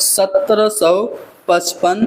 1755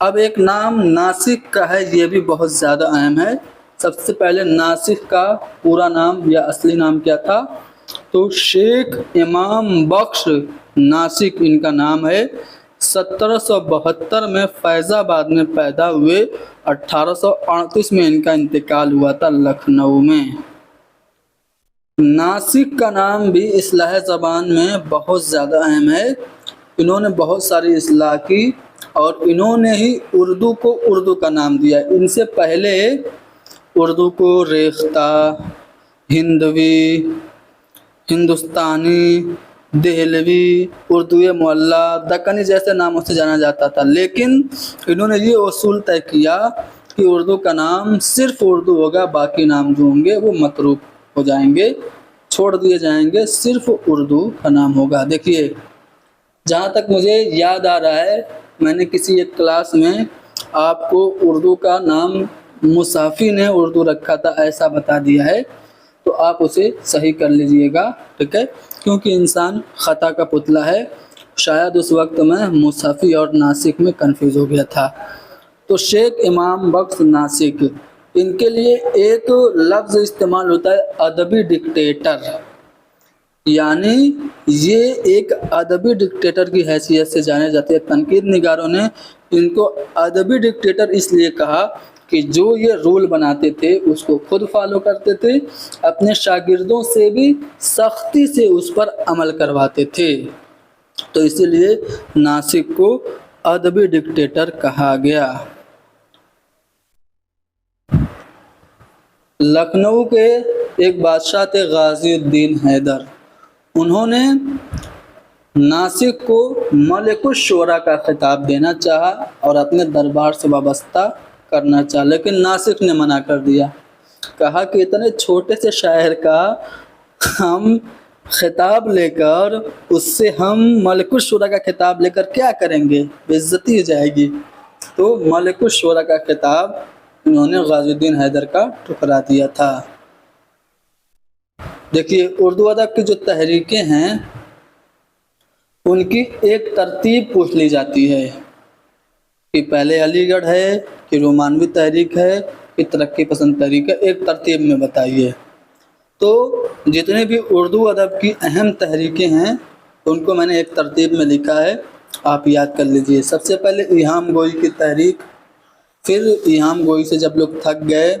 اب ایک نام ناسک کا ہے، یہ بھی بہت زیادہ اہم ہے۔ سب سے پہلے ناسک کا پورا نام یا اصلی نام کیا تھا؟ تو شیخ امام بخش ناسک ان کا نام ہے۔ 1772 میں فیض آباد میں پیدا ہوئے، 1838 میں ان کا انتقال ہوا تھا لکھنؤ میں۔ ناسک کا نام بھی اصلاح زبان میں بہت زیادہ اہم ہے۔ انہوں نے بہت ساری اصلاح کی اور انہوں نے ہی اردو کو اردو کا نام دیا۔ ان سے پہلے اردو کو ریختہ، ہندوی، ہندوستانی، دہلوی، اردو معلی، دکنی جیسے ناموں سے جانا جاتا تھا، لیکن انہوں نے یہ اصول طے کیا کہ اردو کا نام صرف اردو ہوگا، باقی نام جو ہوں گے وہ متروک ہو جائیں گے، چھوڑ دیے جائیں گے، صرف اردو کا نام ہوگا۔ دیکھیے، جہاں تک مجھے یاد آ رہا ہے، میں نے کسی ایک کلاس میں آپ کو اردو کا نام مصحفی نے اردو رکھا تھا ایسا بتا دیا ہے، تو آپ اسے صحیح کر لیجئے گا، ٹھیک ہے؟ کیونکہ انسان خطا کا پتلا ہے، شاید اس وقت میں مصحفی اور ناسک میں کنفیوز ہو گیا تھا۔ تو شیخ امام بخش ناسک، ان کے لیے ایک لفظ استعمال ہوتا ہے ادبی ڈکٹیٹر، یعنی یہ ایک ادبی ڈکٹیٹر کی حیثیت سے جانے جاتے ہیں۔ تنقید نگاروں نے ان کو ادبی ڈکٹیٹر اس لیے کہا کہ جو یہ رول بناتے تھے اس کو خود فالو کرتے تھے، اپنے شاگردوں سے بھی سختی سے اس پر عمل کرواتے تھے، تو اسی لیے ناسک کو ادبی ڈکٹیٹر کہا گیا۔ لکھنؤ کے ایک بادشاہ تھے غازی الدین حیدر، انہوں نے ناسک کو ملک الشعراء کا خطاب دینا چاہا اور اپنے دربار سے وابستہ کرنا چاہا، لیکن ناسک نے منع کر دیا، کہا کہ اتنے چھوٹے سے شاعر کا ہم خطاب لے کر اس سے ہم ملک الشعراء کا خطاب لے کر کیا کریں گے، بے عزتی ہو جائے گی۔ تو ملک الشعراء کا خطاب انہوں نے غازی الدین حیدر کا ٹھکرا دیا تھا۔ دیکھیے، اردو ادب کی جو تحریکیں ہیں ان کی ایک ترتیب پوچھ لی جاتی ہے کہ پہلے علی گڑھ ہے کہ رومانوی تحریک ہے کہ ترقی پسند تحریک ہے، ایک ترتیب میں بتائیے۔ تو جتنے بھی اردو ادب کی اہم تحریکیں ہیں ان کو میں نے ایک ترتیب میں لکھا ہے، آپ یاد کر لیجئے۔ سب سے پہلے ایہام گوئی کی تحریک، پھر ایہام گوئی سے جب لوگ تھک گئے،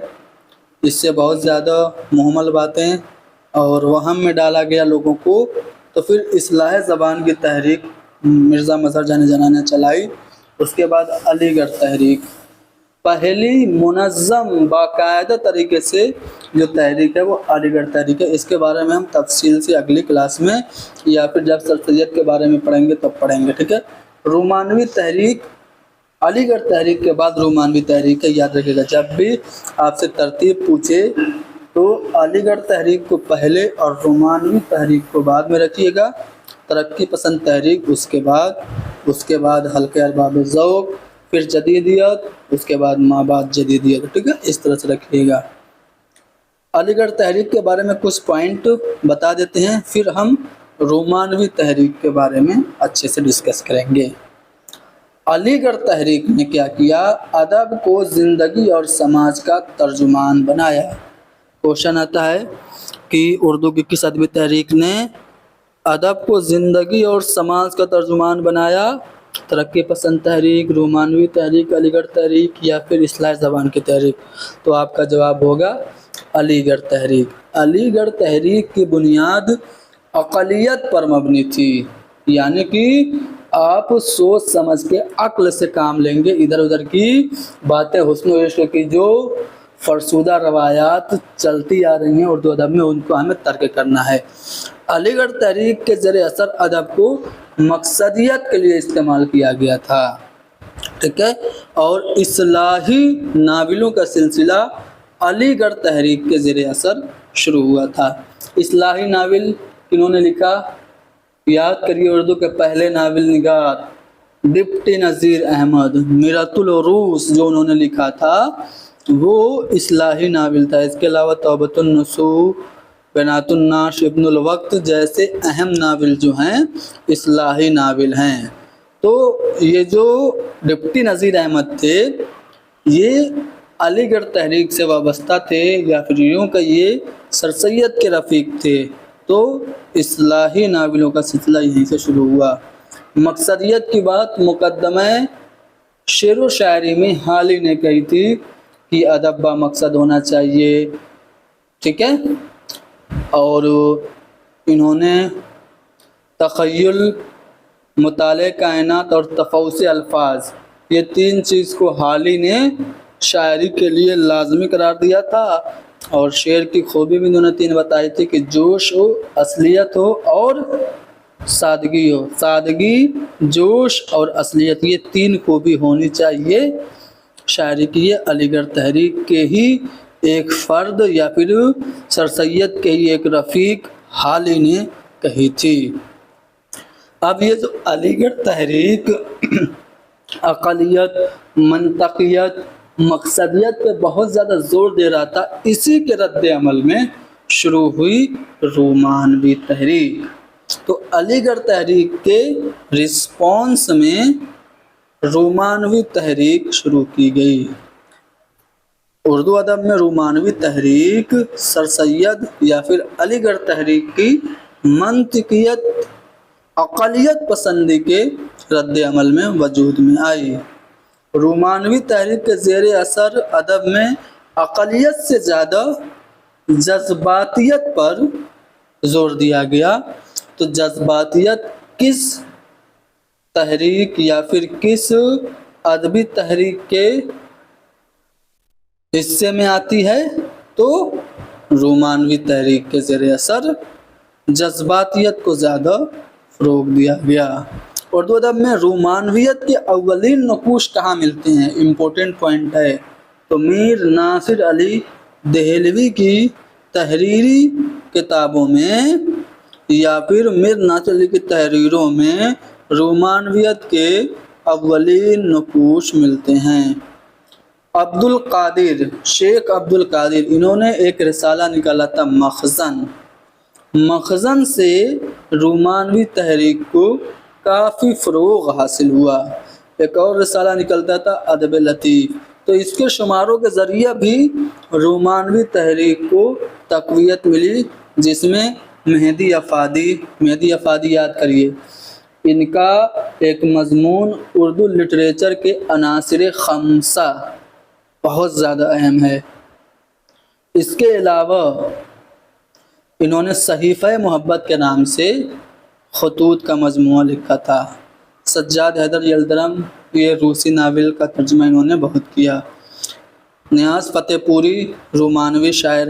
اس سے بہت زیادہ مہمل باتیں اور وہم میں ڈالا گیا لوگوں کو، تو پھر اصلاح زبان کی تحریک مرزا مظہر جان جناح نے چلائی۔ اس کے بعد علی گڑھ تحریک، پہلی منظم باقاعدہ طریقے سے جو تحریک ہے وہ علی گڑھ تحریک ہے۔ اس کے بارے میں ہم تفصیل سے اگلی کلاس میں یا پھر جب سر سید کے بارے میں پڑھیں گے تب پڑھیں گے، ٹھیک ہے؟ رومانوی تحریک، علی گڑھ تحریک کے بعد رومانوی تحریک ہے، یاد رکھیے گا۔ جب بھی آپ سے ترتیب پوچھے تو علی گڑھ تحریک کو پہلے اور رومانوی تحریک کو بعد میں رکھیے گا، ترقی پسند تحریک اس کے بعد حلقہ ارباب ذوق، پھر جدیدیت، اس کے بعد ما بعد جدیدیت، ٹھیک ہے؟ اس طرح سے رکھیے گا۔ علی گڑھ تحریک کے بارے میں کچھ پوائنٹ بتا دیتے ہیں، پھر ہم رومانوی تحریک کے بارے میں اچھے سے ڈسکس کریں گے۔ علی گڑھ تحریک نے کیا کیا؟ ادب کو زندگی اور سماج کا ترجمان بنایا۔ کوشچن آتا ہے کہ اردو کی کس ادبی تحریک نے ادب کو زندگی اور سماج کا ترجمان بنایا؟ ترقی پسند تحریک، رومانوی تحریک، علی گڑھ تحریک یا پھر اصلاح زبان کی تحریک؟ تو آپ کا جواب ہوگا علی گڑھ تحریک۔ علی گڑھ تحریک کی بنیاد اقلیت پر مبنی تھی، یعنی کہ آپ سوچ سمجھ کے عقل سے کام لیں گے، ادھر ادھر کی باتیں، حسن و عشق کی جو فرسودہ روایات چلتی آ رہی ہیں اردو ادب میں ان کو ہمیں ترک کرنا ہے۔ علی گڑھ تحریک کے زیر اثر ادب کو مقصدیت کے لیے استعمال کیا گیا تھا، ٹھیک ہے؟ اور اصلاحی ناولوں کا سلسلہ علی گڑھ تحریک کے زیر اثر شروع ہوا تھا۔ اصلاحی ناول کنہوں نے لکھا؟ یاد کریے، اردو کے پہلے ناول نگار ڈپٹی نذیر احمد، میرۃ العروس جو انہوں نے لکھا تھا وہ اصلاحی ناول تھا۔ اس کے علاوہ توبۃ النصوح، بنات الناش، ابن الوقت جیسے اہم ناول جو ہیں اصلاحی ناول ہیں۔ تو یہ جو ڈپٹی نذیر احمد تھے یہ علی گڑھ تحریک سے وابستہ تھے، یا پھر یوں کہ یہ سر سید کے رفیق تھے۔ تو اصلاحی ناولوں کا سلسلہ یہیں سے شروع ہوا۔ مقصدیت کی بات مقدمہ شعر و شاعری میں حالی نے کہی تھی کہ ادب با مقصد ہونا چاہیے، ٹھیک ہے۔ اور انہوں نے تخیل، مطالعہ کائنات اور تفوس الفاظ، یہ تین چیز کو حالی نے شاعری کے لیے لازمی قرار دیا تھا۔ اور شعر کی خوبی بھی انہوں نے تین بتائی تھی کہ جوش ہو، اصلیت ہو اور سادگی ہو۔ سادگی، جوش اور اصلیت، یہ تین خوبی ہونی چاہیے شاعری کی۔ یہ علی گڑھ تحریک کے ہی ایک فرد یا پھر سر سید کے ہی ایک رفیق حالی نے کہی تھی۔ اب یہ جو علی گڑھ تحریک اقلیت، منطقیت، مقصدیت پہ بہت زیادہ زور دے رہا تھا، اسی کے رد عمل میں شروع ہوئی رومانوی تحریک۔ تو علی گڑھ تحریک کے رسپانس میں رومانوی تحریک شروع کی گئی۔ اردو ادب میں رومانوی تحریک سر سید یا پھر علی گڑھ تحریک کی منطقیت، اقلیت پسندی کے رد عمل میں وجود میں آئی۔ رومانوی تحریک کے زیر اثر ادب میں اقلیت سے زیادہ جذباتیت پر زور دیا گیا۔ تو جذباتیت کس تحریک یا پھر کس ادبی تحریک کے حصے میں آتی ہے؟ تو رومانوی تحریک کے زیر اثر جذباتیت کو زیادہ فروغ دیا گیا۔ اردو ادب میں رومانویت کے اولین نقوش کہاں ملتے ہیں؟ امپورٹنٹ پوائنٹ ہے۔ تو میر ناصر علی دہلوی کی تحریری کتابوں میں یا پھر میر ناصر علی کی تحریروں میں رومانویت کے اولین نقوش ملتے ہیں۔ عبد القادر، شیخ عبد القادر، انہوں نے ایک رسالہ نکالا تھا مخزن۔ مخزن سے رومانوی تحریک کو کافی فروغ حاصل ہوا۔ ایک اور رسالہ نکلتا تھا ادب لطیف۔ تو اس کے شماروں کے ذریعہ بھی رومانوی تحریک کو تقویت ملی، جس میں مہدی افادی یاد کریے، ان کا ایک مضمون اردو لٹریچر کے عناصر خمسہ بہت زیادہ اہم ہے۔ اس کے علاوہ انہوں نے صحیفہ محبت کے نام سے خطوط کا مجموعہ لکھا تھا۔ سجاد حیدر یلدرم، یہ روسی ناول کا ترجمہ انہوں نے بہت کیا۔ نیاز فتح پوری رومانوی شاعر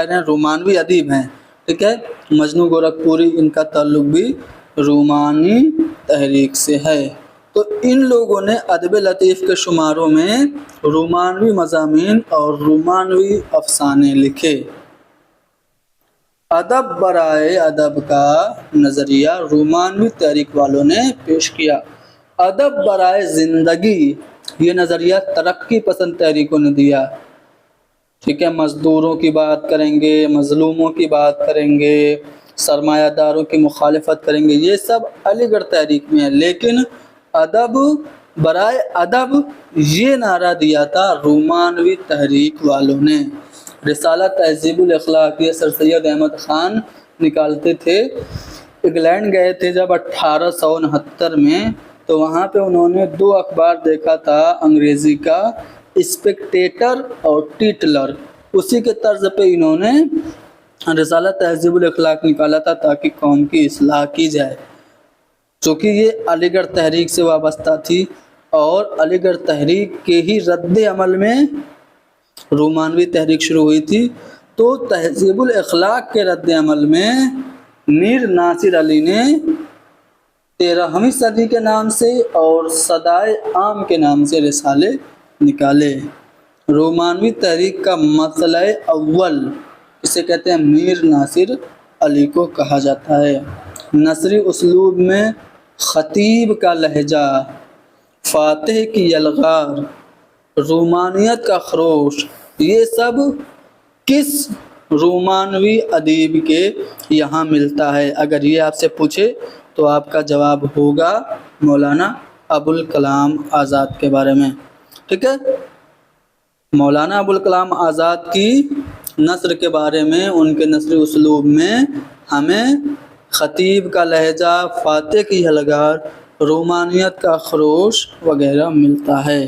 ہیں، رومانوی ادیب ہیں، ٹھیک ہے۔ مجنو گورکھپوری، ان کا تعلق بھی رومانی تحریک سے ہے۔ تو ان لوگوں نے ادب لطیف کے شماروں میں رومانوی مضامین اور رومانوی افسانے لکھے۔ ادب برائے ادب کا نظریہ رومانوی تحریک والوں نے پیش کیا۔ ادب برائے زندگی، یہ نظریہ ترقی پسند تحریکوں نے دیا، ٹھیک ہے۔ مزدوروں کی بات کریں گے، مظلوموں کی بات کریں گے، سرمایہ داروں کی مخالفت کریں گے، یہ سب علی گڑھ تحریک میں ہے۔ لیکن ادب برائے ادب یہ نعرہ دیا تھا رومانوی تحریک والوں نے۔ رسالہ تہذیب الاخلاق یہ سر سید احمد خان نکالتے تھے۔ انگلینڈ گئے تھے جب 1869 میں، تو وہاں پہ انہوں نے دو اخبار دیکھا تھا انگریزی کا، اسپیکٹیٹر اور ٹیٹلر۔ اسی کے طرز پہ انہوں نے رسالہ تہذیب الاخلاق نکالا تھا تاکہ قوم کی اصلاح کی جائے۔ چونکہ یہ علی گڑھ تحریک سے وابستہ تھی اور علی گڑھ تحریک کے ہی رد عمل میں رومانوی تحریک شروع ہوئی تھی، تو تہذیب الاخلاق کے رد عمل میں میر ناصر علی نے 13ویں صدی کے نام سے اور صدائے عام کے نام سے رسالے نکالے۔ رومانوی تحریک کا مسئلہ اول اسے کہتے ہیں میر ناصر علی کو کہا جاتا ہے۔ نثری اسلوب میں خطیب کا لہجہ، فاتح کی یلغار، رومانیت کا خروش، یہ سب کس رومانوی ادیب کے یہاں ملتا ہے؟ اگر یہ آپ سے پوچھے تو آپ کا جواب ہوگا مولانا ابوالکلام آزاد کے بارے میں. ٹھیک ہے. مولانا ابوالکلام آزاد کی نثر کے بارے میں، ان کے نثری اسلوب میں ہمیں خطیب کا لہجہ، فاتح کی ہلگار، رومانیت کا خروش وغیرہ ملتا ہے.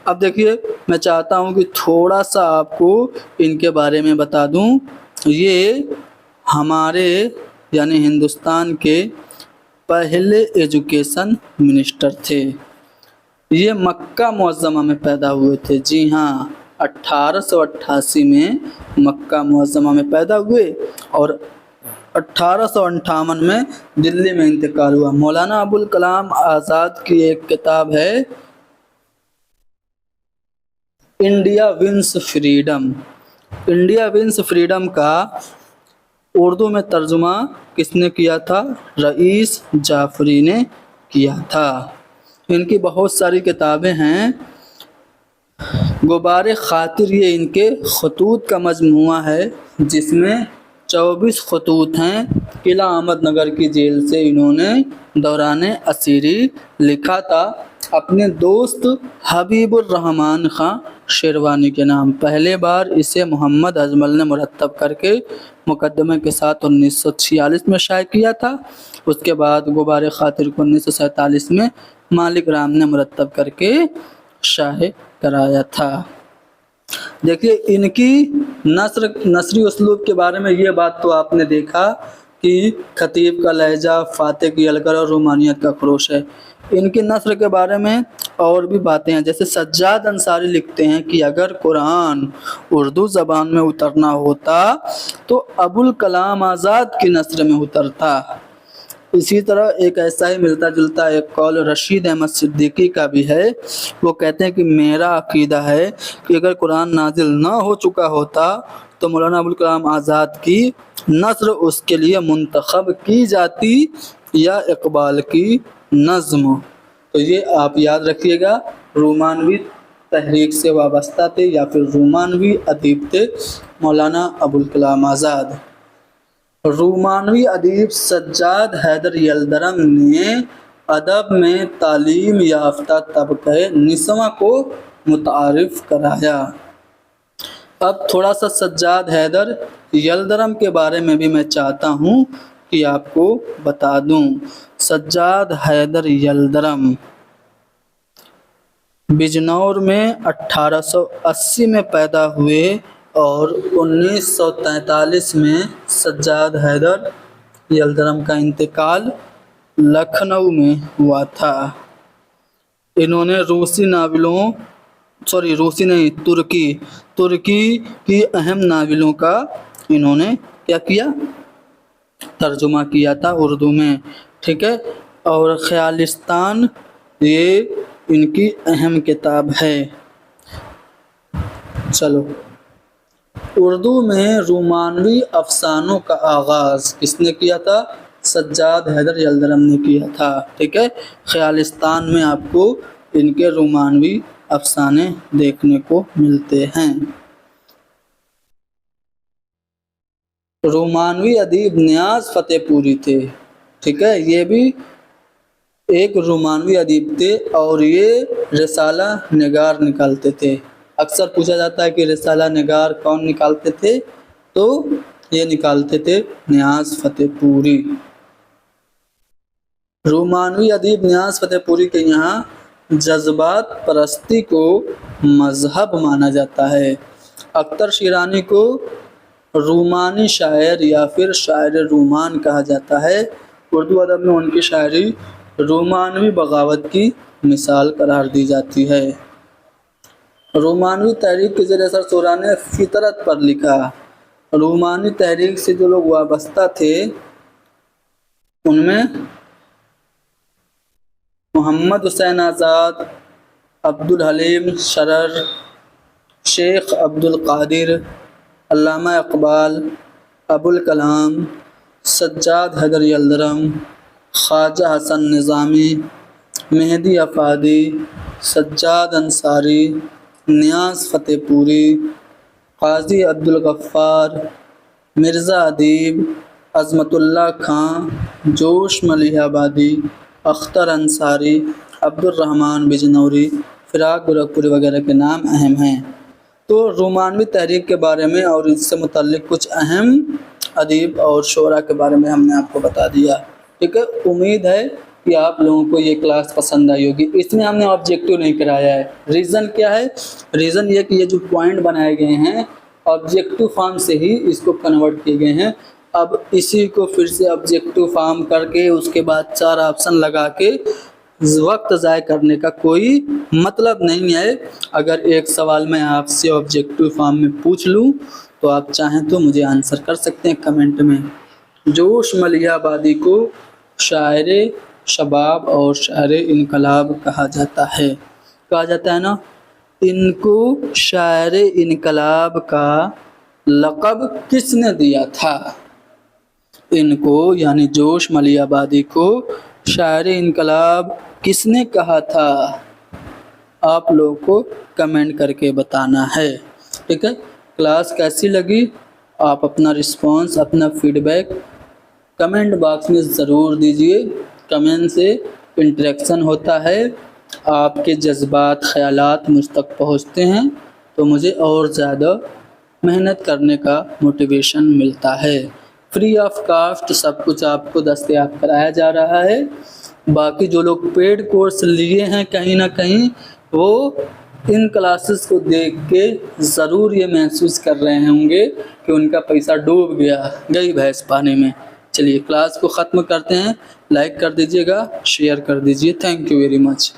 اب دیکھیے، میں چاہتا ہوں کہ تھوڑا سا آپ کو ان کے بارے میں بتا دوں. یہ ہمارے یعنی ہندوستان کے پہلے ایجوکیشن منسٹر تھے. یہ مکہ معظمہ میں پیدا ہوئے تھے. جی ہاں، 1888 میں مکہ معظمہ میں پیدا ہوئے اور 1858 میں دلی میں انتقال ہوا. مولانا ابوالکلام آزاد کی ایک کتاب ہے India wins freedom. India wins freedom کا اردو میں ترجمہ کس نے کیا تھا؟ رئیس جعفری نے کیا تھا. ان کی بہت ساری کتابیں ہیں. غبار خاطر یہ ان کے خطوط کا مجموعہ ہے، جس میں 24 خطوط ہیں. قلعہ احمد نگر کی جیل سے انہوں نے دوران اسیری لکھا تھا اپنے دوست حبیب الرحمان خان شیروانی کے نام. پہلے بار اسے محمد اجمل نے مرتب کر کے مقدمے کے ساتھ 1946 میں شائع کیا تھا. اس کے بعد غبار خاطر کو 1947 میں مالک رام نے مرتب کر کے شائع کرایا تھا. دیکھیے، ان کی نثری اسلوب کے بارے میں یہ بات تو آپ نے دیکھا کہ خطیب کا لہجہ، فاتح کی ہلکر اور رومانیت کا خروش ہے. ان کی نثر کے بارے میں اور بھی باتیں ہیں. جیسے سجاد انصاری لکھتے ہیں کہ اگر قرآن اردو زبان میں اترنا ہوتا تو ابوالکلام آزاد کی نثر میں اترتا. اسی طرح ایک ایسا ہی ملتا جلتا ایک قول رشید احمد صدیقی کا بھی ہے. وہ کہتے ہیں کہ میرا عقیدہ ہے کہ اگر قرآن نازل نہ ہو چکا ہوتا تو مولانا ابوالکلام آزاد کی نثر اس کے لیے منتخب کی جاتی یا اقبال کی نظم. تو یہ آپ یاد رکھیے گا، رومانوی تحریک سے وابستہ تھے یا پھر رومانوی ادیب تھے مولانا ابوالکلام آزاد. رومانوی ادیب سجاد حیدر یلدرم نے ادب میں تعلیم یافتہ طبقہ نسواں کو متعارف کرایا. اب تھوڑا سا سجاد حیدر یلدرم کے بارے میں بھی میں چاہتا ہوں کہ آپ کو بتا دوں. سجاد حیدر یلدرم بجنور میں 1880 میں پیدا ہوئے اور 1943 میں سجاد حیدر یلدرم کا انتقال لکھنؤ میں ہوا تھا. انہوں نے ترکی کی اہم ناولوں کا انہوں نے کیا کیا؟ ترجمہ کیا تھا اردو میں. ٹھیک ہے. اور خیالستان یہ ان کی اہم کتاب ہے. چلو، اردو میں رومانوی افسانوں کا آغاز کس نے کیا تھا؟ سجاد حیدر یلدرم نے کیا تھا. ٹھیک ہے. خیالستان میں آپ کو ان کے رومانوی افسانے دیکھنے کو ملتے ہیں. رومانوی ادیب نیاز فتح پوری تھے. ٹھیک ہے. یہ بھی ایک رومانوی ادیب تھے اور یہ رسالہ نگار نکالتے تھے. اکثر پوچھا جاتا ہے کہ رسالہ نگار کون نکالتے تھے؟ تو یہ نکالتے تھے نیاز فتح پوری. رومانوی ادیب نیاز فتح پوری کے یہاں جذبات پرستی کو مذہب مانا جاتا ہے. اختر شیرانی کو رومانی شاعر یا پھر شاعر رومان کہا جاتا ہے. اردو ادب میں ان کی شاعری رومانوی بغاوت کی مثال قرار دی جاتی ہے. رومانوی تحریک کے زیر اثر سورا نے فطرت پر لکھا. رومانوی تحریک سے جو لوگ وابستہ تھے ان میں محمد حسین آزاد، عبدالحلیم شرر، شیخ عبدالقادر، علامہ اقبال، ابوالکلام، سجاد حیدر یلدرم، خواجہ حسن نظامی، مہدی افادی، سجاد انصاری، نیاز فتح پوری، قاضی عبدالغفار، مرزا ادیب، عظمت اللہ خان، جوش ملیح آبادی، اختر انصاری، عبد الرحمن بجنوری، فراق گورکھپوری وغیرہ کے نام اہم ہیں۔ تو رومانوی تحریک کے بارے میں اور اس سے متعلق کچھ اہم ادیب اور شعراء کے بارے میں ہم نے آپ کو بتا دیا، ٹھیک ہے۔ امید ہے کہ آپ لوگوں کو یہ کلاس پسند آئی ہوگی۔ اس میں ہم نے آبجیکٹیو نہیں کرایا ہے۔ ریزن کیا ہے؟ ریزن یہ کہ یہ جو پوائنٹ بنائے گئے ہیں آبجیکٹیو فارم سے ہی اس کو کنورٹ کیے گئے ہیں۔ اب اسی کو پھر سے آبجیکٹیو فارم کر کے اس کے بعد 4 آپشن لگا کے وقت ضائع کرنے کا کوئی مطلب نہیں ہے۔ اگر ایک سوال میں آپ سے آبجیکٹیو فارم میں پوچھ لوں تو آپ چاہیں تو مجھے آنسر کر سکتے ہیں کمنٹ میں۔ جوش ملیح آبادی کو شاعر شباب اور شاعر انقلاب کہا جاتا ہے۔ کہا جاتا ہے نا، ان کو شاعر انقلاب کا لقب کس نے دیا تھا؟ ان کو یعنی جوش ملیح آبادی کو شاعر انقلاب کس نے کہا تھا؟ آپ لوگوں کو کمنٹ کر کے بتانا ہے، ٹھیک ہے۔ کلاس کیسی لگی؟ آپ اپنا رسپانس، اپنا فیڈ بیک کمنٹ باکس میں ضرور دیجیے۔ کمنٹ سے انٹریکشن ہوتا ہے، آپ کے جذبات، خیالات مجھ تک پہنچتے ہیں تو مجھے اور زیادہ محنت کرنے کا موٹیویشن ملتا ہے۔ فری آف کاسٹ سب کچھ آپ کو دستیاب کرایا جا رہا ہے۔ باقی جو لوگ پیڈ کورس لیے ہیں کہیں نہ کہیں، وہ ان کلاسز کو دیکھ کے ضرور یہ محسوس کر رہے ہوں گے کہ ان کا پیسہ ڈوب گئی بھینس پانی میں۔ چلیے کلاس کو ختم کرتے ہیں۔ لائک کر دیجیے گا، شیئر کر دیجیے۔ Thank you very much.